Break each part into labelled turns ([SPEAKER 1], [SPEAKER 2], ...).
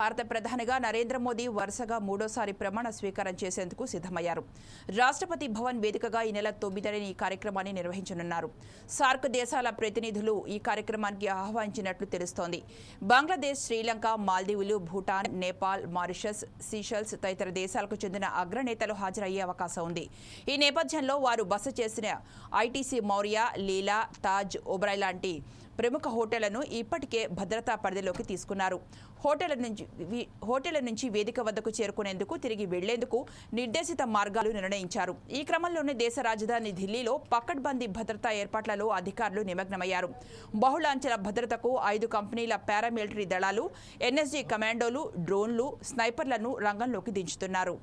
[SPEAKER 1] భారత ప్రధానిగా నరేంద్ర మోదీ వరుసగా మూడోసారి ప్రమాణ స్వీకారం చేసేందుకు సిద్ధమయ్యారు. రాష్ట్రపతి భవన్ వేదికగా ఈ నెల 9న ఈ కార్యక్రమాన్ని నిర్వహించనున్నారు. సార్క్ దేశాల ప్రతినిధులు ఈ కార్యక్రమానికి ఆహ్వానించినట్లు తెలుస్తోంది. బంగ్లాదేశ్, శ్రీలంక, మాల్దీవులు, భూటాన్, నేపాల్, మారిషస్, సీషెల్స్ తదితర దేశాలకు చెందిన అగ్రనేతలు హాజరయ్యే అవకాశం ఉంది. ఈ నేపథ్యంలో వారు బస చేసిన ఐటీసీ మౌర్య, లీలా, తాజ్ ఒబ్రాయ్ లాంటి ప్రముఖ హోటళ్లను ఇప్పటికే భద్రతా పరిధిలోకి తీసుకున్నారు. హోటళ్ల నుంచి వేదిక వద్దకు చేరుకునేందుకు, తిరిగి వెళ్లేందుకు నిర్దేశిత మార్గాలు నిర్ణయించారు. ఈ క్రమంలోనే దేశ రాజధాని ఢిల్లీలో పకడ్బందీ భద్రతా ఏర్పాట్లలో అధికారులు నిమగ్నమయ్యారు. బహుళాంచెల భద్రతకు 5 కంపెనీల పారామిలిటరీ దళాలు, ఎన్ఎస్జీ కమాండోలు, డ్రోన్లు, స్నైపర్లను రంగంలోకి దించుతున్నారు.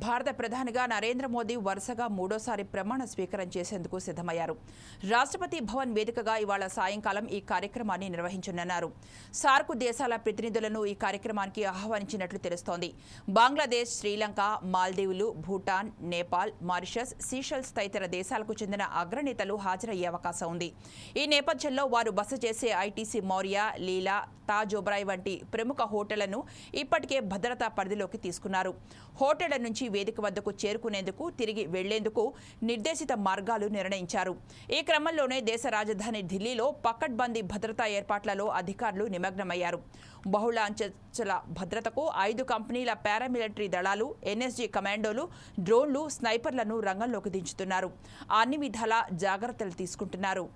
[SPEAKER 1] భారత ప్రధానిగా నరేంద్ర మోదీ వరుసగా మూడోసారి ప్రమాణ స్వీకారం చేసేందుకు సిద్ధమయ్యారు. రాష్ట్రపతి భవన్ వేదికగా ఇవాళ సాయంకాలం ఈ కార్యక్రమాన్ని నిర్వహించనున్నారు. సార్క్ దేశాల ప్రతినిధులను ఈ కార్యక్రమానికి ఆహ్వానించినట్లు తెలుస్తోంది. బంగ్లాదేశ్, శ్రీలంక, మాల్దీవులు, భూటాన్, నేపాల్, మారిషస్, సీషెల్స్ తదితర దేశాలకు చెందిన అగ్రనేతలు హాజరయ్యే అవకాశం ఉంది. ఈ నేపథ్యంలో వారు బస చేసే ఐటీసీ మౌర్య, లీలా, తాజ్ ఒబ్రాయ్ వంటి ప్రముఖ హోటళ్లను ఇప్పటికే భద్రతా పరిధిలోకి తీసుకున్నారు. హోటళ్ల నుంచి వేదిక వద్దకు చేరుకునేందుకు, తిరిగి వెళ్లేందుకు నిర్దేశిత మార్గాలు నిర్ణయించారు. ఈ క్రమంలోనే దేశ రాజధాని ఢిల్లీలో పకడ్బందీ భద్రతా ఏర్పాట్లలో అధికారులు నిమగ్నమయ్యారు. బహుళ అంచెల భద్రతకు 5 కంపెనీల పారామిలిటరీ దళాలు, ఎన్ఎస్జీ కమాండోలు, డ్రోన్లు, స్నైపర్లను రంగంలోకి దించుతున్నారు. అన్ని విధాల జాగ్రత్తలు తీసుకుంటున్నారు.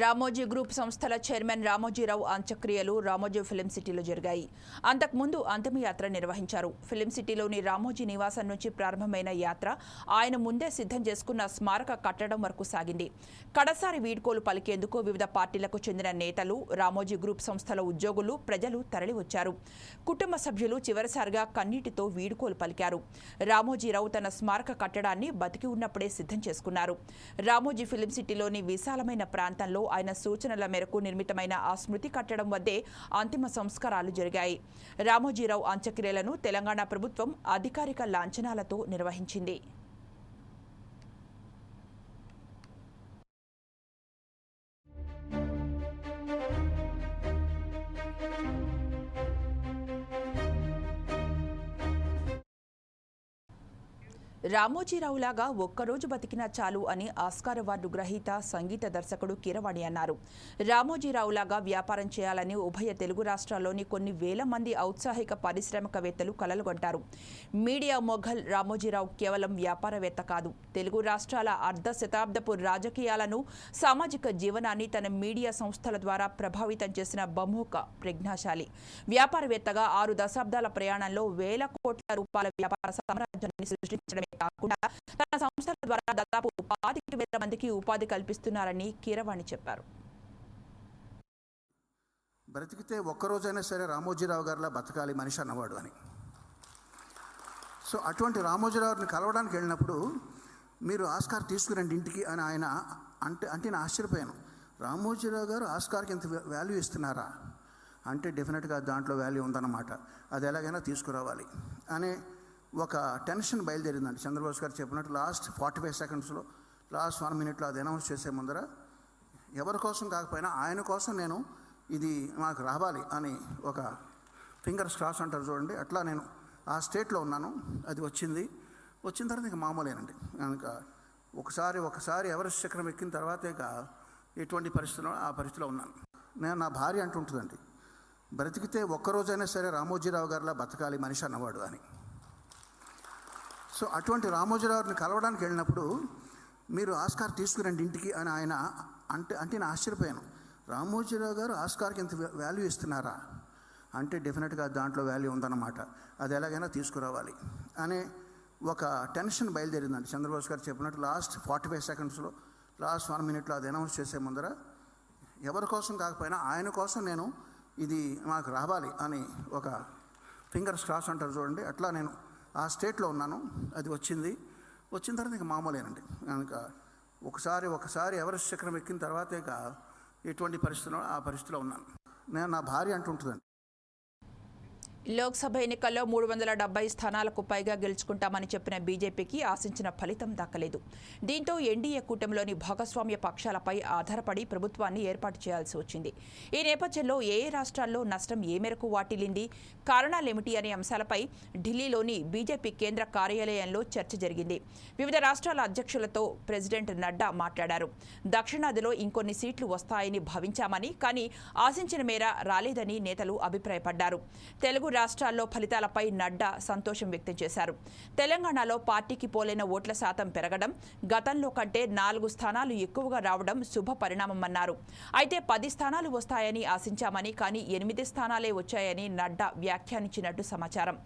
[SPEAKER 1] రామోజీ గ్రూప్ సంస్థల చైర్మన్ రామోజీరావు అంత్యక్రియలు రామోజీ ఫిలిం సిటీలో జరిగాయి. అంతకుముందు అంతిమయాత్ర నిర్వహించారు. ఫిలిం సిటీలోని రామోజీ నివాసం నుంచి ప్రారంభమైన యాత్ర ఆయన ముందే సిద్ధం చేసుకున్న స్మారక కట్టడం వరకు సాగింది. కడసారి వీడ్కోలు పలికేందుకు వివిధ పార్టీలకు చెందిన నేతలు, రామోజీ గ్రూప్ సంస్థల ఉద్యోగులు, ప్రజలు తరలివచ్చారు. కుటుంబ సభ్యులు చివరిసారిగా కన్నీటితో వీడ్కోలు పలికారు. రామోజీరావు తన స్మారక కట్టడాన్ని బతికి ఉన్నప్పుడే సిద్ధం చేసుకున్నారు. రామోజీ ఫిలిం సిటీలోని విశాలమైన ప్రాంతంలో ఆయన సూచనల మేరకు నిర్మితమైన ఆ స్మృతి కట్టడం వద్దే అంతిమ సంస్కారాలు జరిగాయి. రామోజీరావు అంత్యక్రియలను తెలంగాణ ప్రభుత్వం అధికారిక లాంఛనాలతో నిర్వహించింది. రామోజీరావులాగా ఒక్కరోజు బతికినా చాలు అని ఆస్కార్ అవార్డు గ్రహీత, సంగీత దర్శకుడు కీరవాణి అన్నారు. రామోజీరావులాగా వ్యాపారం చేయాలని ఉభయ తెలుగు రాష్ట్రాల్లోని కొన్ని వేల మంది ఔత్సాహిక పారిశ్రామికవేత్తలు కలలుగంటారు. మీడియా మొఘల్ రామోజీరావు కేవలం వ్యాపారవేత్త కాదు, తెలుగు రాష్ట్రాల అర్ధ శతాబ్దపు రాజకీయాలను, సామాజిక జీవనాన్ని తన మీడియా సంస్థల ద్వారా ప్రభావితం చేసిన బహుముఖ ప్రజ్ఞాశాలి. వ్యాపారవేత్తగా 6 దశాబ్దాల ప్రయాణంలో వేల కోట్ల రూపాయల వ్యాపార సామ్రాజ్యాన్ని సృష్టించడమే కాకుండా తన సంస్థల ద్వారా దాదాపు 25,000 మందికి ఉపాధి కల్పిస్తున్నారని కీరవాణి చెప్పారు.
[SPEAKER 2] బ్రతికితే ఒక్కరోజైనా సరే రామోజీరావు గారిలా బతకాలి మనిషి అన్నవాడు అని. సో అటువంటి రామోజీరావుని కలవడానికి వెళ్ళినప్పుడు మీరు ఆస్కార్ తీసుకురండి ఇంటికి అని ఆయన అంటే నేను ఆశ్చర్యపోయాను. రామోజీరావు గారు ఆస్కార్కి ఎంత వాల్యూ ఇస్తున్నారా అంటే డెఫినెట్గా దాంట్లో వాల్యూ ఉందన్నమాట. అది ఎలాగైనా తీసుకురావాలి అనే ఒక టెన్షన్ బయలుదేరిందండి. చంద్రబాబు గారు చెప్పినట్టు లాస్ట్ 45 సెకండ్స్లో, లాస్ట్ 1 మినిట్లో అది అనౌన్స్ చేసే ముందర ఎవరి కోసం కాకపోయినా ఆయన కోసం నేను ఇది మాకు రావాలి అని ఒక ఫింగర్స్ క్రాస్ అంటారు చూడండి, అట్లా నేను ఆ స్టేట్లో ఉన్నాను. అది వచ్చిన తర్వాత ఇక మామూలేనండి. కనుక ఒకసారి ఎవరెస్ట్ శిఖరం ఎక్కిన తర్వాత ఇక ఎటువంటి పరిస్థితిలో ఆ పరిస్థితిలో ఉన్నాను. నేను నా భార్య అంటుంటుందండి, బ్రతికితే ఒక్కరోజైనా సరే రామోజీరావు గారిలా బతకాలి మనిషి అన్నవాడు అని. సో అటువంటి రామోజీరావుని కలవడానికి వెళ్ళినప్పుడు మీరు ఆస్కార్ తీసుకురండి ఇంటికి అని ఆయన అంటే నేను ఆశ్చర్యపోయాను. రామోజీరావు గారు ఆస్కార్కి ఎంత వాల్యూ ఇస్తున్నారా అంటే డెఫినెట్గా దాంట్లో వాల్యూ ఉందన్నమాట. అది ఎలాగైనా తీసుకురావాలి అనే ఒక టెన్షన్ బయలుదేరిందండి. చంద్రబాబు గారు చెప్పినట్టు లాస్ట్ 45 సెకండ్స్లో, లాస్ట్ 1 మినిట్లో అది అనౌన్స్ చేసే ముందర ఎవరి కోసం కాకపోయినా ఆయన కోసం నేను ఇది మాకు రావాలి అని ఒక ఫింగర్స్ క్రాస్ అంటారు చూడండి, అట్లా నేను ఆ స్టేట్లో ఉన్నాను. అది వచ్చిన తర్వాత ఇక మామూలేనండి. కనుక ఒకసారి ఎవరెస్ట్ శిఖరం ఎక్కిన తర్వాత ఇక ఎటువంటి పరిస్థితిలో ఆ పరిస్థితిలో ఉన్నాను. నేను నా భార్య అంటుంటుందండి,
[SPEAKER 1] లోక్సభ ఎన్నికల్లో 370 స్థానాలకు పైగా గెలుచుకుంటామని చెప్పిన బీజేపీకి ఆశించిన ఫలితం దక్కలేదు. దీంతో ఎన్డీఏ కూటమిలోని భాగస్వామ్య పక్షాలపై ఆధారపడి ప్రభుత్వాన్ని ఏర్పాటు చేయాల్సి వచ్చింది. ఈ నేపథ్యంలో ఏ రాష్ట్రాల్లో నష్టం ఏ మేరకు వాటిల్లింది, కారణాలేమిటి అనే అంశాలపై ఢిల్లీలోని బీజేపీ కేంద్ర కార్యాలయంలో చర్చ జరిగింది. వివిధ రాష్ట్రాల అధ్యక్షులతో ప్రెసిడెంట్ నడ్డా మాట్లాడారు. దక్షిణాదిలో ఇంకొన్ని సీట్లు వస్తాయని భావించామని, కానీ ఆశించిన మేర రాలేదని నేతలు అభిప్రాయపడ్డారు. తెలుగు రాష్ట్రాల్లో ఫలితాలపై నడ్డా సంతోషం వ్యక్తం చేశారు. తెలంగాణలో పార్టీకి పోలైన ఓట్ల శాతం పెరగడం, గతంలో కంటే 4 స్థానాలు ఎక్కువగా రావడం శుభ పరిణామమన్నారు. అయితే 10 స్థానాలు వస్తాయని ఆశించామని, కానీ 8 స్థానాలే వచ్చాయని నడ్డా వ్యాఖ్యానించినట్టు సమాచారం.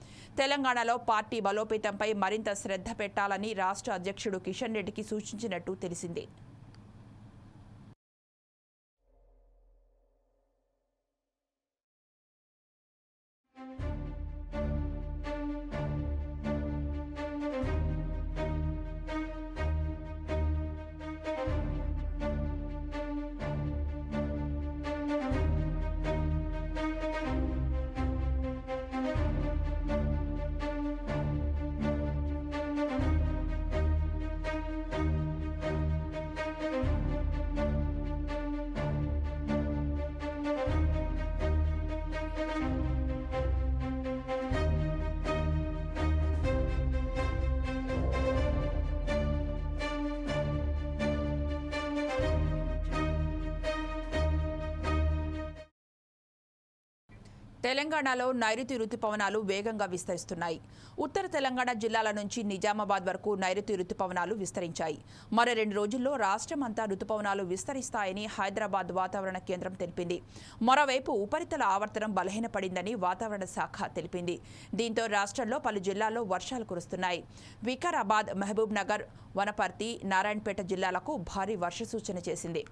[SPEAKER 1] తెలంగాణలో పార్టీ బలోపేతంపై మరింత శ్రద్ధ పెట్టాలని రాష్ట్ర అధ్యక్షుడు కిషన్ రెడ్డికి సూచించినట్టు తెలిసింది. తెలంగాణలో నైరుతి రుతుపవనాలు వేగంగా విస్తరిస్తున్నాయి. ఉత్తర తెలంగాణ జిల్లాల నుంచి నిజామాబాద్ వరకు నైరుతి రుతుపవనాలు విస్తరించాయి. మరో 2 రోజుల్లో రాష్ట్రమంతా రుతుపవనాలు విస్తరిస్తాయని హైదరాబాద్ వాతావరణ కేంద్రం తెలిపింది. మరోవైపు ఉపరితల ఆవర్తనం బలహీనపడిందని వాతావరణ శాఖ తెలిపింది. దీంతో రాష్ట్రంలో పలు జిల్లాల్లో వర్షాలు కురుస్తున్నాయి. వికారాబాద్, మహబూబ్ నగర్, వనపర్తి, నారాయణపేట జిల్లాలకు భారీ వర్ష సూచన చేసింది.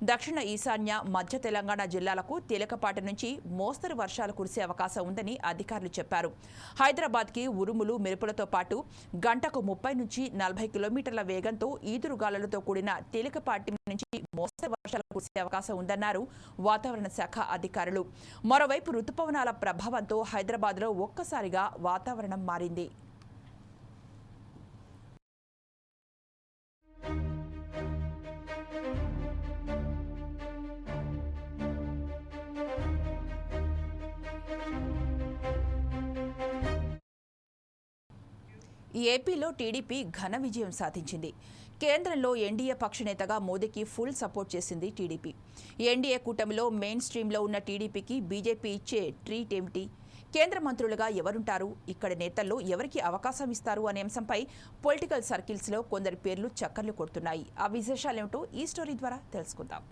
[SPEAKER 1] దక్షిణ ఈశాన్య, మధ్య తెలంగాణ జిల్లాలకు తేలికపాటి నుంచి మోస్తరు వర్షాలు కురిసే అవకాశం ఉందని అధికారులు చెప్పారు. హైదరాబాద్కి ఉరుములు, మెరుపులతో పాటు గంటకు 30 నుంచి 40 కిలోమీటర్ల వేగంతో ఈదురుగాలులతో కూడిన తేలికపాటి నుంచి మోస్తరు వర్షాలు కురిసే అవకాశం ఉందన్నారు వాతావరణ శాఖ అధికారులు. మరోవైపు రుతుపవనాల ప్రభావంతో హైదరాబాద్లో ఒక్కసారిగా వాతావరణం మారింది. ఏపీలో టీడీపీ ఘన విజయం సాధించింది. కేంద్రంలో ఎన్డీఏ పక్షనేతగా మోదీకి ఫుల్ సపోర్ట్ చేసింది టీడీపీ. ఎన్డీఏ కూటమిలో మెయిన్ స్ట్రీమ్లో ఉన్న టీడీపీకి బీజేపీ ఇచ్చే ట్రీట్ ఏమిటి? కేంద్ర మంత్రులుగా ఎవరుంటారు? ఇక్కడి నేతల్లో ఎవరికి అవకాశం ఇస్తారు అనే అంశంపై పొలిటికల్ సర్కిల్స్లో కొందరి పేర్లు చక్కర్లు కొడుతున్నాయి. ఆ విశేషాలేమిటో ఈ స్టోరీ ద్వారా తెలుసుకుందాం.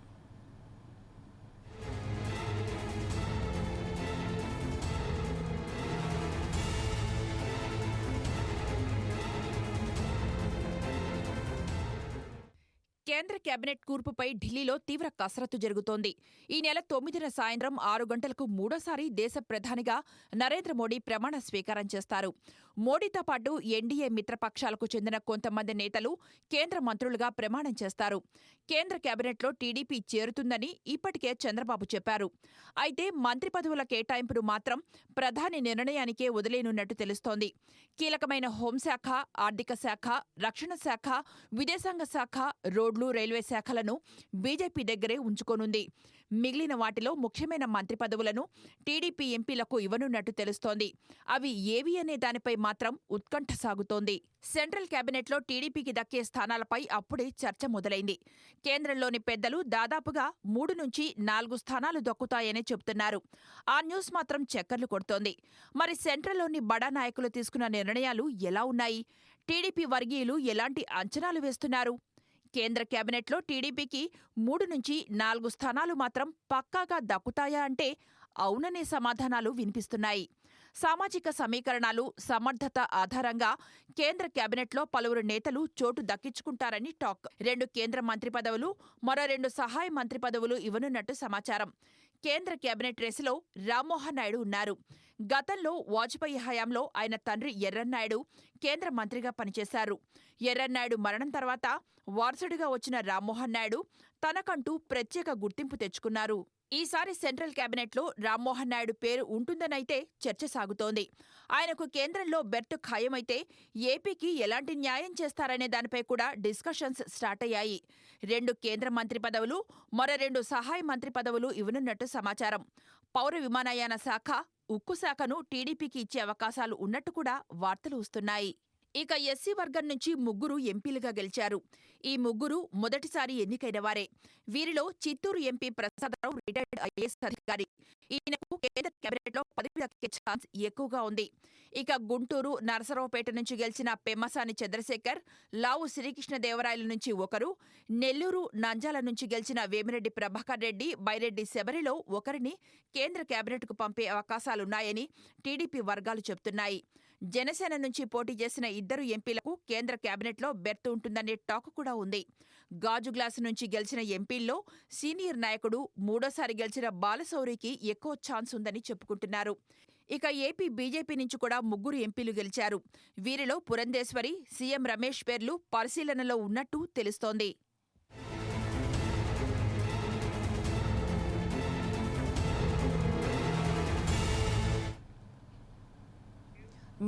[SPEAKER 1] కేంద్ర కేబినెట్ కూర్పుపై ఢిల్లీలో తీవ్ర కసరత్తు జరుగుతోంది. ఈ నెల 9న సాయంత్రం 6 గంటలకు మూడోసారి దేశ ప్రధానిగా నరేంద్ర మోడీ ప్రమాణ స్వీకారం చేస్తారు. మోడీతో పాటు ఎన్డీఏ మిత్రపక్షాలకు చెందిన కొంతమంది నేతలు కేంద్ర మంత్రులుగా ప్రమాణం చేస్తారు. కేంద్ర కేబినెట్లో టీడీపీ చేరుతుందని ఇప్పటికే చంద్రబాబు చెప్పారు. అయితే మంత్రి పదవుల కేటాయింపును మాత్రం ప్రధాని నిర్ణయానికే వదిలేనున్నట్టు తెలుస్తోంది. కీలకమైన హోంశాఖ, ఆర్థిక శాఖ, రక్షణ శాఖ, విదేశాంగ శాఖ, రోడ్లు, రైల్వే శాఖలను బీజేపీ దగ్గరే ఉంచుకోనుంది. మిగిలిన వాటిలో ముఖ్యమైన మంత్రి పదవులను టీడీపీ ఎంపీలకు ఇవ్వనున్నట్టు తెలుస్తోంది. అవి ఏవి అనే దానిపై మాత్రం ఉత్కంఠ సాగుతోంది. సెంట్రల్ కేబినెట్లో టీడీపీకి దక్కే స్థానాలపై అప్పుడే చర్చ మొదలైంది. కేంద్రంలోని పెద్దలు దాదాపుగా 3 నుంచి 4 స్థానాలు దక్కుతాయని చెబుతున్నారు. ఆ న్యూస్ మాత్రం చక్కర్లు కొడుతోంది. మరి సెంట్రల్లోని బడా నాయకులు తీసుకున్న నిర్ణయాలు ఎలా ఉన్నాయి? టీడీపీ వర్గీయులు ఎలాంటి అంచనాలు వేస్తున్నారు? కేంద్ర కేబినెట్లో టీడీపీకి 3 నుంచి 4 స్థానాలు మాత్రం పక్కాగా దక్కుతాయా అంటే అవుననే సమాధానాలు వినిపిస్తున్నాయి. సామాజిక సమీకరణాలు, సమర్థత ఆధారంగా కేంద్ర కేబినెట్లో పలువురు నేతలు చోటు దక్కించుకుంటారని టాక్. 2 కేంద్ర మంత్రి పదవులు, మరో 2 సహాయ మంత్రి పదవులు ఇవ్వనున్నట్టు సమాచారం. కేంద్ర కేబినెట్ రేసులో రామ్మోహన్ నాయుడు ఉన్నారు. గతంలో వాజ్పేయి హయాంలో ఆయన తండ్రి ఎర్రన్నాయుడు కేంద్ర మంత్రిగా పనిచేశారు. ఎర్రన్నాయుడు మరణం తర్వాత వారసుడిగా వచ్చిన రామ్మోహన్ నాయుడు తనకంటూ ప్రత్యేక గుర్తింపు తెచ్చుకున్నారు. ఈసారి సెంట్రల్ కేబినెట్లో రామ్మోహన్ నాయుడు పేరు ఉంటుందనైతే చర్చ సాగుతోంది. ఆయనకు కేంద్రంలో బెర్త్ ఖాయమైతే ఏపీకి ఎలాంటి న్యాయం చేస్తారనే దానిపై కూడా డిస్కషన్స్ స్టార్ట్ అయ్యాయి. 2 కేంద్ర మంత్రి పదవులు, మరో 2 సహాయ మంత్రి పదవులు ఇవ్వనున్నట్టు సమాచారం. పౌర విమానయాన శాఖ, ఉక్కు శాఖను టీడీపీకి ఇచ్చే అవకాశాలు ఉన్నట్టు కూడా వార్తలు వస్తున్నాయి. ఇక ఎస్సీ వర్గం నుంచి 3 ఎంపీలుగా గెలిచారు. ఈ 3 మొదటిసారి ఎన్నికైన వారే. వీరిలో Chittoor MP Prasadarao retired IAS అధికారి. ఈయనకు కేంద్ర కేబినెట్లో పదవి దక్కే ఛాన్స్ ఎక్కువగా ఉంది. ఇక గుంటూరు, నరసరావుపేట నుంచి గెలిచిన పెమ్మసాని చంద్రశేఖర్, లావు శ్రీకృష్ణదేవరాయల నుంచి ఒకరు, నెల్లూరు, నంద్యాల నుంచి గెలిచిన వేమిరెడ్డి ప్రభాకర్ రెడ్డి, బైరెడ్డి శబరిలో ఒకరిని కేంద్ర కేబినెట్కు పంపే అవకాశాలున్నాయని టీడీపీ వర్గాలు చెబుతున్నాయి. జనసేన నుంచి పోటీ చేసిన 2 ఎంపీలకు కేంద్ర కేబినెట్లో బెర్త్ ఉంటుందనే టాక్ కూడా ఉంది. గాజు గ్లాసు నుంచి గెలిచిన ఎంపీల్లో సీనియర్ నాయకుడు, మూడోసారి గెలిచిన బాలశౌరికి ఎక్కువ ఛాన్స్ ఉందని చెప్పుకుంటున్నారు. ఇక ఏపీ బీజేపీ నుంచి కూడా 3 ఎంపీలు గెలిచారు. వీరిలో పురంధేశ్వరి, సీఎం రమేష్ పేర్లు పరిశీలనలో ఉన్నట్టు తెలుస్తోంది.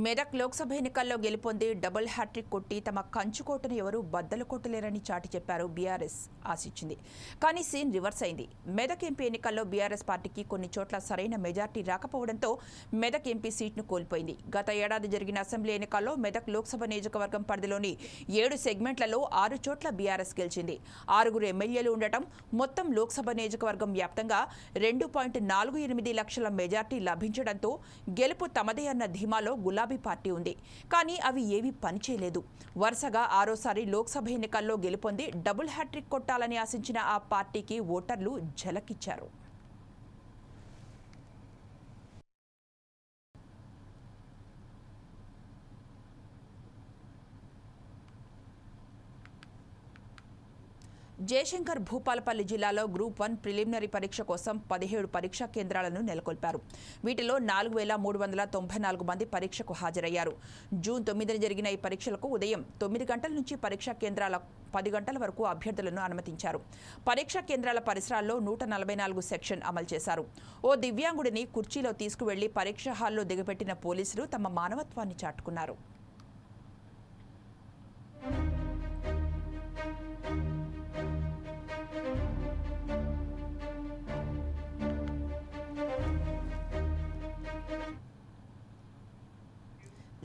[SPEAKER 1] మెదక్ లోక్సభ ఎన్నికల్లో గెలుపొంది డబుల్ హ్యాట్రిక్ కొట్టి తమ కంచుకోటను ఎవరూ బద్దలు కొట్టలేరని చాటి చెప్పారు బీఆర్ఎస్ ఆశించింది. కానీ సీన్ రివర్స్ అయింది. మెదక్ ఎంపీ ఎన్నికల్లో బీఆర్ఎస్ పార్టీకి కొన్ని చోట్ల సరైన మెజార్టీ రాకపోవడంతో మెదక్ ఎంపీ సీట్ను కోల్పోయింది. గత ఏడాది జరిగిన అసెంబ్లీ ఎన్నికల్లో మెదక్ లోక్సభ నియోజకవర్గం పరిధిలోని 7 సెగ్మెంట్లలో 6 చోట్ల బీఆర్ఎస్ గెలిచింది. 6 ఎమ్మెల్యేలు ఉండటం, మొత్తం లోక్సభ నియోజకవర్గం వ్యాప్తంగా 2.48 లక్షల మెజార్టీ లభించడంతో గెలుపు తమదే అన్న ధీమాలో గులాబీ పార్టీ ఉంది. కానీ అవి ఏవీ పనిచేయలేదు. వరుసగా 6సారి లోక్సభ ఎన్నికల్లో గెలుపొంది డబుల్ హ్యాట్రిక్ కొట్టాలని ఆశించిన ఆ పార్టీకి ఓటర్లు ఝలకిచ్చారు. జయశంకర్ భూపాలపల్లి జిల్లాలో గ్రూప్ 1 ప్రిలిమినరీ పరీక్ష కోసం 17 పరీక్షా కేంద్రాలను నెలకొల్పారు. వీటిలో 4,394 మంది పరీక్షకు హాజరయ్యారు. జూన్ 9న జరిగిన ఈ పరీక్షలకు ఉదయం 9 గంటల నుంచి పరీక్షా కేంద్రాల 10 గంటల వరకు అభ్యర్థులను అనుమతించారు. పరీక్షా కేంద్రాల పరిసరాల్లో 144 సెక్షన్ అమలు చేశారు. ఓ దివ్యాంగుడిని కుర్చీలో తీసుకువెళ్లి పరీక్షా హాల్లో దిగబెట్టిన పోలీసులు తమ మానవత్వాన్ని చాటుకున్నారు.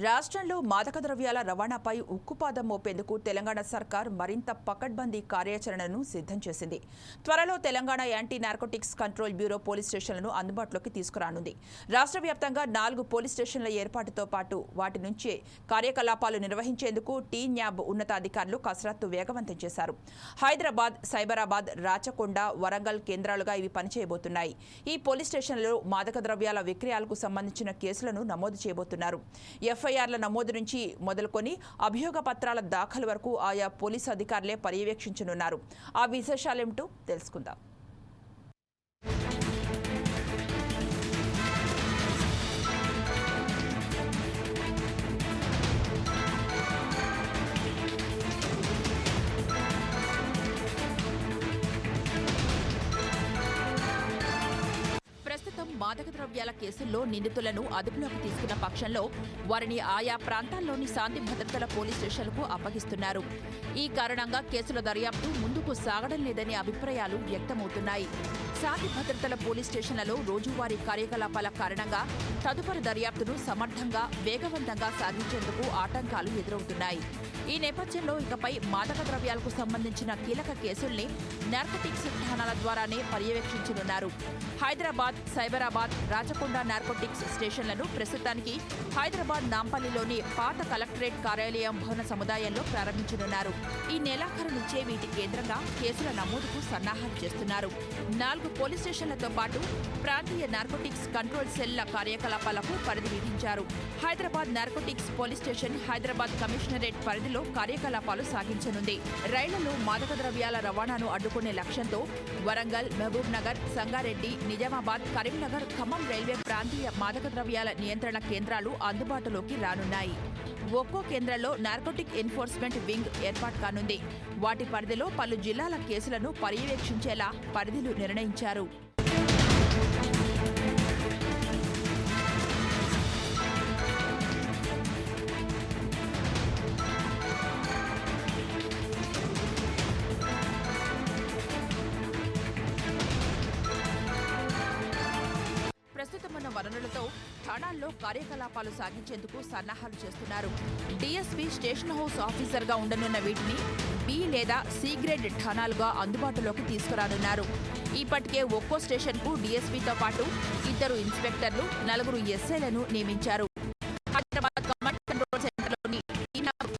[SPEAKER 1] రాష్ట్రంలో మాదక ద్రవ్యాల రవాణాపై ఉక్కుపాదం మోపేందుకు తెలంగాణ సర్కార్ మరింత పకడ్బందీ కార్యాచరణను సిద్ధం చేసింది. త్వరలో Telangana anti narcotics control bureau police స్టేషన్లను అందుబాటులోకి తీసుకురానుంది. రాష్ట్ర వ్యాప్తంగా 4 పోలీస్ స్టేషన్ల ఏర్పాటుతో పాటు వాటి నుంచే కార్యకలాపాలు నిర్వహించేందుకు టీన్యాబ్ ఉన్నతాధికారులు కసరత్తు వేగవంతం చేశారు. హైదరాబాద్, సైబరాబాద్, రాచకొండ, వరంగల్ కేంద్రాలుగా ఇవి పనిచేయబోతున్నాయి. ఈ పోలీస్ స్టేషన్లలో మాదక ద్రవ్యాల విక్రయాలకు సంబంధించిన కేసులను నమోదు చేయబోతున్నారు. ఎఫ్ఐఆర్ల నమోదు నుంచి మొదలుకొని అభియోగ పత్రాల దాఖలు వరకు ఆయా పోలీసు అధికారులే పర్యవేక్షించనున్నారు. ఆ విశేషాలేమిటో తెలుసుకుందాం. ప్రస్తుతం మాదక ద్రవ్యాల కేసుల్లో నిందితులను అదుపులోకి తీసుకున్న పక్షంలో వారిని ఆయా ప్రాంతాల్లోని శాంతి భద్రతల పోలీస్ స్టేషన్లకు అప్పగిస్తున్నారు. ఈ కారణంగా కేసుల దర్యాప్తు ముందుకు సాగడం లేదనే అభిప్రాయాలు వ్యక్తమవుతున్నాయి. శాంతి భద్రతల పోలీస్ స్టేషన్లలో రోజువారీ కార్యకలాపాల కారణంగా తదుపరి దర్యాప్తును సమర్థంగా, వేగవంతంగా సాగించేందుకు ఆటంకాలు ఎదురవుతున్నాయి. ఈ నేపథ్యంలో ఇకపై మాదక ద్రవ్యాలకు సంబంధించిన కీలక కేసుల్ని నార్కోటిక్స్ ఠాణాల ద్వారానే పర్యవేక్షించనున్నారు. హైదరాబాద్, సైబరాబాద్, రాచకొండ నార్కోటిక్స్ స్టేషన్లను ప్రస్తుతానికి హైదరాబాద్ నాంపల్లిలోని పాత కలెక్టరేట్ కార్యాలయం భవన సముదాయంలో ప్రారంభించనున్నారు. ఈ నెలాఖరు నుంచే వీటి కేంద్రంగా కేసుల నమోదుకు సన్నాహాలు చేస్తున్నారు. 4 పోలీస్ స్టేషన్లతో పాటు ప్రాంతీయ నార్కోటిక్స్ కంట్రోల్ సెల్ల కార్యకలాపాలకు పరిధి విధించారు. Hyderabad narcotics police station Hyderabad commissionerate పరిధిలో కార్యకలాపాలు సాగించనుంది. రైళ్లలో మాదక ద్రవ్యాల రవాణాను అడ్డుకునే లక్ష్యంతో వరంగల్, మహబూబ్ నగర్, సంగారెడ్డి, నిజామాబాద్, కరీంనగర్, ఖమ్మం రైల్వే ప్రాంతీయ మాదక ద్రవ్యాల నియంత్రణ కేంద్రాలు అందుబాటులోకి రానున్నాయి. ఒక్కో కేంద్రంలో నార్కోటిక్ ఎన్ఫోర్స్మెంట్ వింగ్ ఏర్పాటు కానుంది. వాటి పరిధిలో పలు జిల్లాల కేసులను పర్యవేక్షించేలా పరిధులు నిర్ణయించారు. ప్రస్తుతమున్న వనరులతో ఠాణాల్లో కార్యకలాపాలు సాగించేందుకు సన్నాహాలు చేస్తున్నారు. డీఎస్పీ స్టేషన్ హౌస్ ఆఫీసర్గా ఉండనున్న వీటిని బి లేదా సి గ్రేడ్ ఠాణాలుగా అందుబాటులోకి తీసుకురానున్నారు. ఇప్పటికే ఒక్కో స్టేషన్కు డీఎస్పీతో పాటు 2 ఇన్స్పెక్టర్లు, 4 ఎస్ఐలను నియమించారు. హైదరాబాద్ కమాండ్ కంట్రోల్ సెంటర్లోని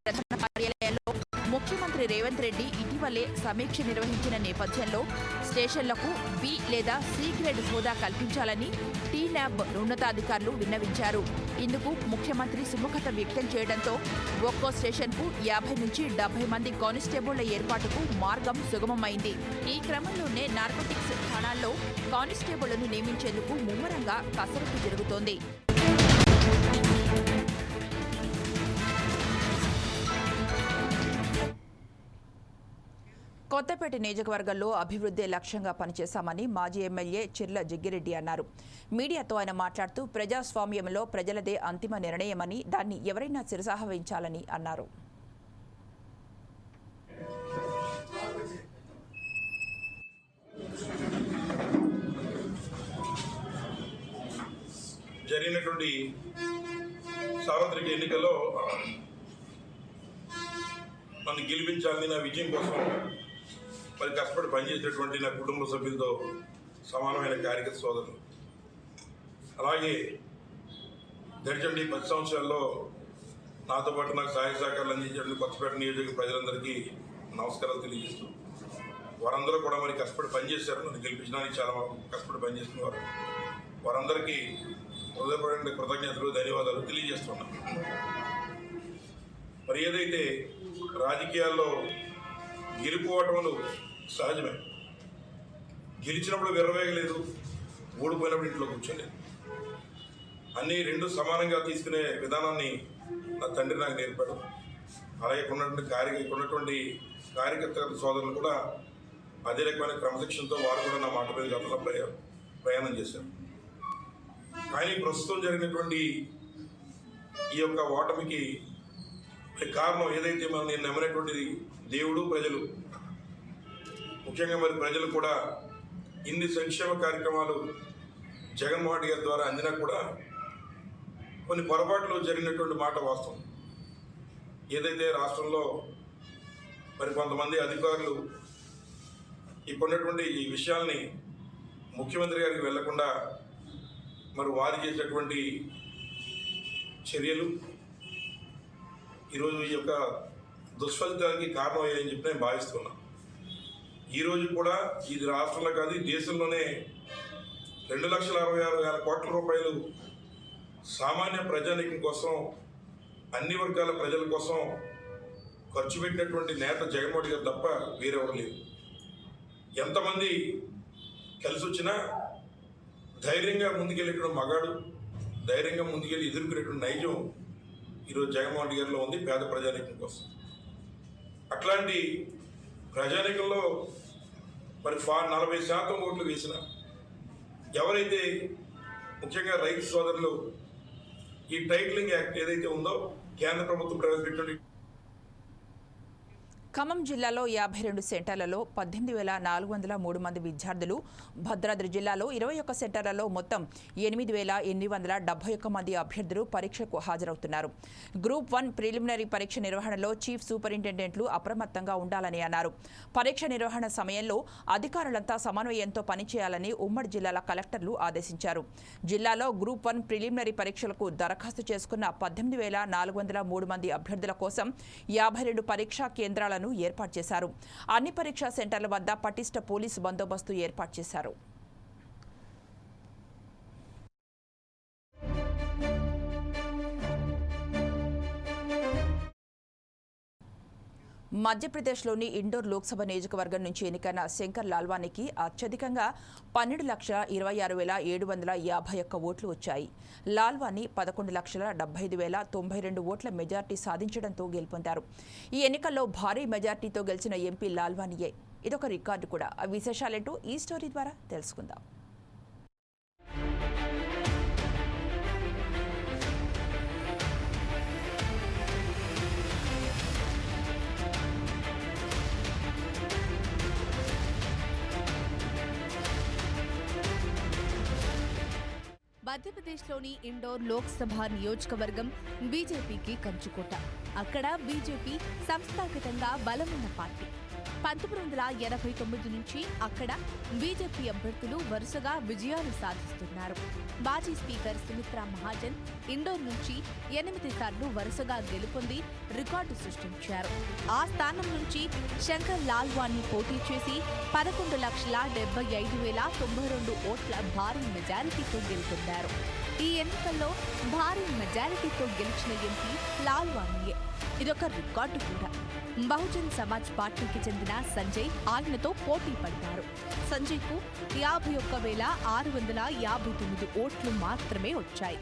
[SPEAKER 1] ప్రధాన కార్యాలయంలో ముఖ్యమంత్రి రేవంత్ రెడ్డి ఇటీవలే సమీక్ష నిర్వహించిన నేపథ్యంలో స్టేషన్లకు బి లేదా సి గ్రేడ్ హోదా కల్పించాలని టీనాబ్ ఉన్నతాధికారులు విన్నవించారు. ఇందుకు ముఖ్యమంత్రి సుముఖత వ్యక్తం చేయడంతో ఒక్కో స్టేషన్కు 50 నుంచి 70 మంది కానిస్టేబుళ్ల ఏర్పాటుకు మార్గం సుగమమైంది. ఈ క్రమంలోనే నార్కోటిక్స్ ఠాణాల్లో కానిస్టేబుళ్లను నియమించేందుకు ముమ్మరంగా కసరత్తు జరుగుతోంది. కొత్తపేట నియోజకవర్గంలో అభివృద్ధి లక్ష్యంగా పనిచేశామని మాజీ ఎమ్మెల్యే చిర్ల జగ్గిరెడ్డి అన్నారు. మీడియాతో ఆయన మాట్లాడుతూ ప్రజాస్వామ్యంలో ప్రజలదే అంతిమ నిర్ణయమని, దాన్ని ఎవరైనా శిరసావహించాలని అన్నారు.
[SPEAKER 3] జరిగినటువంటి సార్వత్రిక ఎన్నికల్లో నన్ను గెలిపించాలని, నా విజయం కోసం మరి కష్టపడి పనిచేసేటటువంటి నా కుటుంబ సభ్యులతో సమానమైన కార్యకర్త సోదరులు, అలాగే గడిచండి 10 సంవత్సరాల్లో నాతో పాటు నాకు సహాయ సహకారాలు అందించేటువంటి కొత్తపేట నియోజక ప్రజలందరికీ నమస్కారాలు తెలియజేస్తూ, వారందరూ కూడా మరి కష్టపడి పనిచేశారు. నన్ను గెలిపించడానికి చాలా కష్టపడి పనిచేస్తున్నారు. వారందరికీ హృదయపూర్వక కృతజ్ఞతలు, ధన్యవాదాలు తెలియజేస్తున్నాను. మరి ఏదైతే రాజకీయాల్లో గెలుపుకోవటములు సహజమే. గెలిచినప్పుడు విర్రవేగలేదు, ఓడిపోయినప్పుడు ఇంట్లో కూర్చోలేదు. అన్నీ 2 సమానంగా తీసుకునే విధానాన్ని నా తండ్రి నాకు నేర్పాడు. అలాగే ఉన్నటువంటి కార్యకర్త సోదరులు కూడా అదే రకమైన క్రమశిక్షణతో వారు కూడా నా మాట మీద గతంలో ప్రయాణం చేశారు. కానీ ప్రస్తుతం జరిగినటువంటి ఈ యొక్క ఓటమికి కారణం ఏదైతే మనం నేను నమ్మినటువంటిది దేవుడు, ప్రజలు, ముఖ్యంగా మరి ప్రజలు కూడా ఇన్ని సంక్షేమ కార్యక్రమాలు జగన్మోహన్ రెడ్డి గారి ద్వారా అందినా కూడా కొన్ని పొరపాట్లు జరిగినటువంటి మాట వాస్తవం. ఏదైతే రాష్ట్రంలో మరి కొంతమంది అధికారులు ఇప్పుడున్నటువంటి ఈ విషయాల్ని ముఖ్యమంత్రి గారికి వెళ్లకుండా మరి వారు చేసేటువంటి చర్యలు ఈరోజు ఈ యొక్క దుష్ఫలితాలకి కారణమయ్యాయని చెప్పి నేను భావిస్తున్నాను. ఈరోజు కూడా ఇది రాష్ట్రంలో కాదు, ఈ దేశంలోనే 2,66,600 కోట్ల రూపాయలు సామాన్య ప్రజానీకం కోసం అన్ని వర్గాల ప్రజల కోసం ఖర్చు పెట్టినటువంటి నేత జగన్మోహన్ గారు తప్ప వేరెవరు లేరు. ఎంతమంది కలిసి వచ్చినా ధైర్యంగా ముందుకెళ్ళేటువంటి మగాడు, ధైర్యంగా ముందుకెళ్ళి ఎదుర్కొనేటువంటి నైజం ఈరోజు జగన్మోహన్ రెడ్డి గారిలో ఉంది పేద ప్రజానీకం కోసం. అట్లాంటి ప్రజానీకంలో మరి 40% ఓట్లు వేసిన ఎవరైతే ముఖ్యంగా రైతు సోదరులు ఈ టైటిలింగ్ యాక్ట్ ఏదైతే ఉందో కేంద్ర ప్రభుత్వం ప్రవేశపెట్టిన
[SPEAKER 1] ఖమ్మం జిల్లాలో 52 సెంటర్లలో 18,403 మంది విద్యార్థులు, భద్రాద్రి జిల్లాలో 21 సెంటర్లలో మొత్తం 8,871 మంది అభ్యర్థులు పరీక్షకు హాజరవుతున్నారు. గ్రూప్ 1 ప్రిలిమినరీ పరీక్ష నిర్వహణలో చీఫ్ సూపరింటెండెంట్లు అప్రమత్తంగా ఉండాలని అన్నారు. పరీక్ష నిర్వహణ సమయంలో అధికారులంతా సమన్వయంతో పనిచేయాలని ఉమ్మడి జిల్లాల కలెక్టర్లు ఆదేశించారు. జిల్లాలో గ్రూప్ 1 ప్రిలిమినరీ పరీక్షలకు దరఖాస్తు చేసుకున్న 18,403 మంది అభ్యర్థుల కోసం 52 పరీక్షా కేంద్రాలను ఏర్పాటు చేశారు. అన్ని పరీక్షా సెంటర్ల వద్ద పటిష్ట పోలీసు బందోబస్తు ఏర్పాటు చేశారు. మధ్యప్రదేశ్లోని ఇండోర్ లోక్సభ నియోజకవర్గం నుంచి ఎన్నికైన శంకర్ లాల్వానికి అత్యధికంగా 12,26,751 ఓట్లు వచ్చాయి. లాల్వాని 11,75,092 ఓట్ల మెజార్టీ సాధించడంతో గెలుపొందారు. ఈ ఎన్నికల్లో భారీ మెజార్టీతో గెలిచిన ఎంపీ లాల్వానియే. ఇదొక రికార్డు కూడా. ఆ విశేషాలేంటో ఈ స్టోరీ ద్వారా తెలుసుకుందాం.
[SPEAKER 4] మధ్యప్రదేశ్లోని ఇండోర్ లోక్సభ నియోజకవర్గం బీజేపీకి కంచుకోట. అక్కడ బీజేపీ సంస్థాగతంగా బలమున్న పార్టీ. 1989 నుంచి అక్కడ బీజేపీ అభ్యర్థులు వరుసగా విజయాలు సాధిస్తున్నారు. మాజీ స్పీకర్ సుమిత్రా మహాజన్ ఇండోర్ నుంచి 8 సార్లు వరుసగా గెలుపొంది రికార్డు సృష్టించారు. ఆ స్థానం నుంచి శంకర్ లాల్వాని పోటీ చేసి 11,75,092 ఓట్ల భారీ మెజారిటీతో గెలుపొందారు. ఈ ఎన్నికల్లో భారీ మెజారిటీతో గెలిచిన ఎంపీ లాల్వానియే. ఇదొక రికార్డు కూడా. బహుజన్ సమాజ్ పార్టీకి చెందిన సంజయ్ ఆయనతో పోటీ పడ్డారు. సంజయ్కు 51,659 ఓట్లు మాత్రమే వచ్చాయి.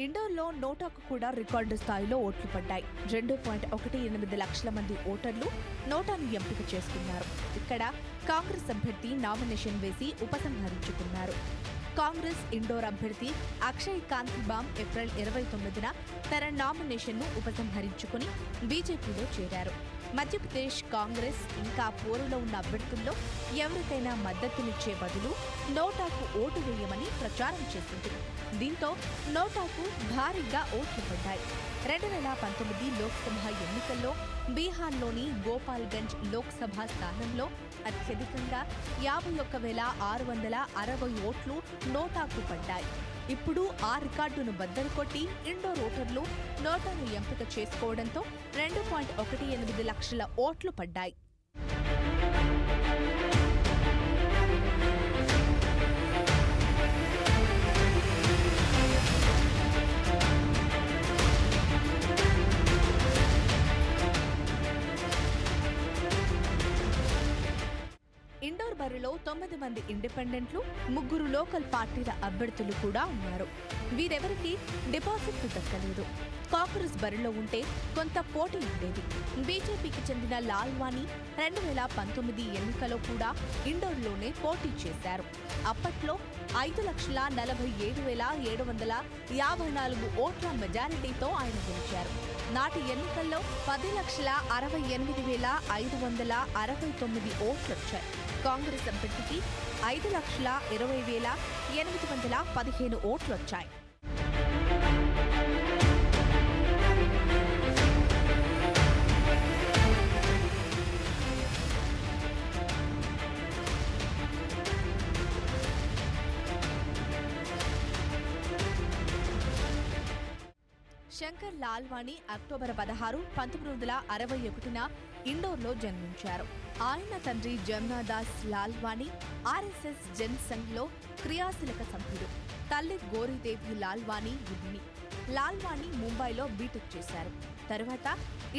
[SPEAKER 4] ఇండోర్లో నోటాకు కూడా రికార్డు స్థాయిలో ఓట్లు పడ్డాయి. 2.18 లక్షల మంది ఓటర్లు నోటాను ఎంపిక చేసుకున్నారు. ఇక్కడ కాంగ్రెస్ అభ్యర్థి నామినేషన్ వేసి ఉపసంహరించుకున్నారు. కాంగ్రెస్ ఇండోర్ అభ్యర్థి అక్షయ్ కాంతిబామ్ ఏప్రిల్ 29న తన నామినేషన్ను ఉపసంహరించుకుని బీజేపీలో చేరారు. మధ్యప్రదేశ్ కాంగ్రెస్ ఇంకా పోరులో ఉన్న అభ్యర్థుల్లో ఎవరికైనా మద్దతునిచ్చే బదులు నోటాకు ఓటు వేయమని ప్రచారం చేసింది. దీంతో నోటాకు భారీగా ఓట్లు పడ్డాయి. 2019 లోక్సభ ఎన్నికల్లో బీహార్లోని గోపాల్గంజ్ లోక్సభ స్థానంలో అత్యధికంగా 51,660 ఓట్లు నోటాకు పడ్డాయి. ఇప్పుడు ఆ రికార్డును బద్దలు కొట్టి ఇండోర్ ఓటర్లు నోటాను ఎంపిక చేసుకోవడంతో 2.18 లక్షల ఓట్లు పడ్డాయి. ఇండోర్ బరిలో 9 మంది ఇండిపెండెంట్లు, 3 లోకల్ పార్టీల అభ్యర్థులు కూడా ఉన్నారు. వీరెవరికీ డిపాజిట్లు దక్కలేదు. కాంగ్రెస్ బరిలో ఉంటే కొంత పోటీ ఉండేది. బీజేపీకి చెందిన లాల్వాని 2019 ఎన్నికలో కూడా ఇండోర్లోనే పోటీ చేశారు. అప్పట్లో 5,47,754 ఓట్ల మెజారిటీతో ఆయన గెలిచారు. నాటి ఎన్నికల్లో 10,68,569 ఓట్లొచ్చాయి. కాంగ్రెస్ అభ్యర్థికి 5,20,815 ఓట్లొచ్చాయి. శంకర్ లాల్వాణి అక్టోబర్ 16, 1961న ఇండోర్లో జన్మించారు. ఆయన తండ్రి జమునాదాస్ లాల్వాణి ఆర్ఎస్ఎస్ జన్ సంఘ్లో క్రియాశీలక సభ్యుడు. తల్లి గోరీదేవి లాల్వాణి గృహిణి. లాల్వాణి ముంబైలో బీటెక్ చేశారు. తర్వాత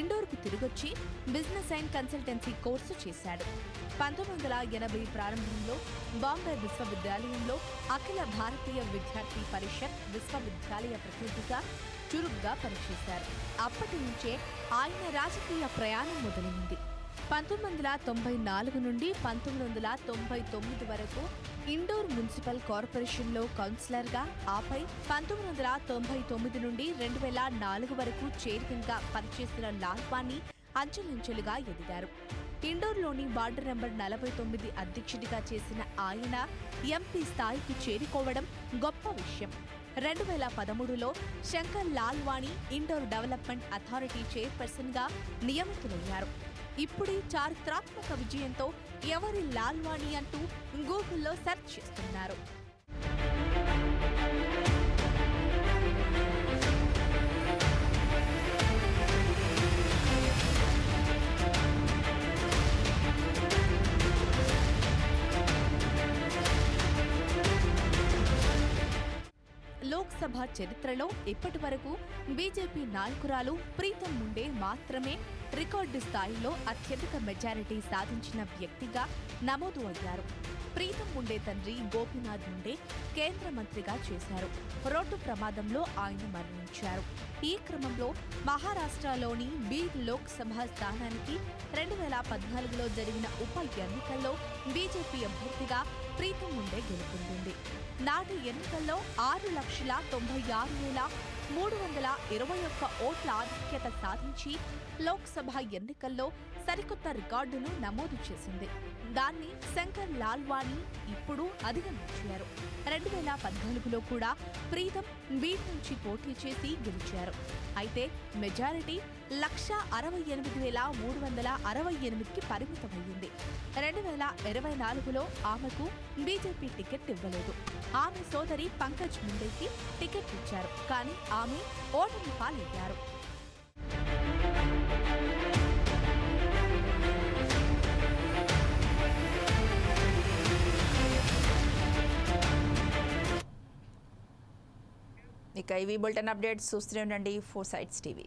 [SPEAKER 4] ఇండోర్కు తిరిగొచ్చి బిజినెస్ అండ్ కన్సల్టెన్సీ కోర్సు చేశాడు. 1980 ప్రారంభంలో బాంబే విశ్వవిద్యాలయంలో అఖిల భారతీయ విద్యార్థి పరిషత్ విశ్వవిద్యాలయ ప్రతినిధిగా చురుగ్గా పనిచేశారు. అప్పటి నుంచే ఆయన రాజకీయ ప్రయాణం మొదలైంది. 1994 నుండి 1999 వరకు ఇండోర్ మున్సిపల్ కార్పొరేషన్లో కౌన్సిలర్గా, ఆపై 1999 నుండి 2004 వరకు చైర్మన్గా పనిచేసిన లాల్వాణి అంచెలంచెలుగా ఎదిగారు. ఇండోర్లోని వార్డు నెంబర్ 49 అధ్యక్షుడిగా చేసిన ఆయన ఎంపీ స్థాయికి చేరుకోవడం గొప్ప విషయం. 2013లో శంకర్ లాల్వాణి ఇండోర్ డెవలప్మెంట్ అథారిటీ చైర్పర్సన్గా నియమితులయ్యారు. ఇప్పుడీ చారిత్రాత్మక విజయంతో ఎవరి లాల్వాణి అంటూ గూగుల్లో సెర్చ్ చేస్తున్నారు. లోక్సభ చరిత్రలో ఇప్పటి వరకు బీజేపీ నాయకురాలు ప్రీతం ముండే మాత్రమే రికార్డు స్థాయిలో అత్యధిక మెజారిటీ సాధించిన వ్యక్తిగా నమోదు అయ్యారు. ప్రీతం ముండే తండ్రి గోపీనాథ్ ముండే కేంద్ర మంత్రిగా చేశారు. రోడ్డు ప్రమాదంలో ఆయన మరణించారు. ఈ క్రమంలో మహారాష్ట్రలోని బీడ్ లోక్సభ స్థానానికి 2014లో జరిగిన ఉప ఎన్నికల్లో బీజేపీ అభ్యర్థిగా ప్రీతం ముండే గెలుపొందింది. నాటి ఎన్నికల్లో 6,96,321 ఓట్ల ఆధిక్యత సాధించి లోక్సభ ఎన్నికల్లో సరికొత్త రికార్డును నమోదు చేసింది. దాన్ని శంకర్ లాల్వాణి ఇప్పుడు అధిగమించారు. 2014లో కూడా ప్రీతం బీడ్ నుంచి పోటీ చేసి గెలిచారు. అయితే మెజారిటీ 1,68,368కి పరిమితమయ్యింది. 2024లో ఆమెకు బీజేపీ టికెట్ ఇవ్వలేదు. ఆమె సోదరి పంకజ్ ముండేకి టికెట్ ఇచ్చారు. కానీ ఆమె ఓటమి పాలయ్యారు.
[SPEAKER 1] ఇక ఇవి బులెటిన్ అప్డేట్స్ చూస్తూనే ఉండండి 4 Sides TV.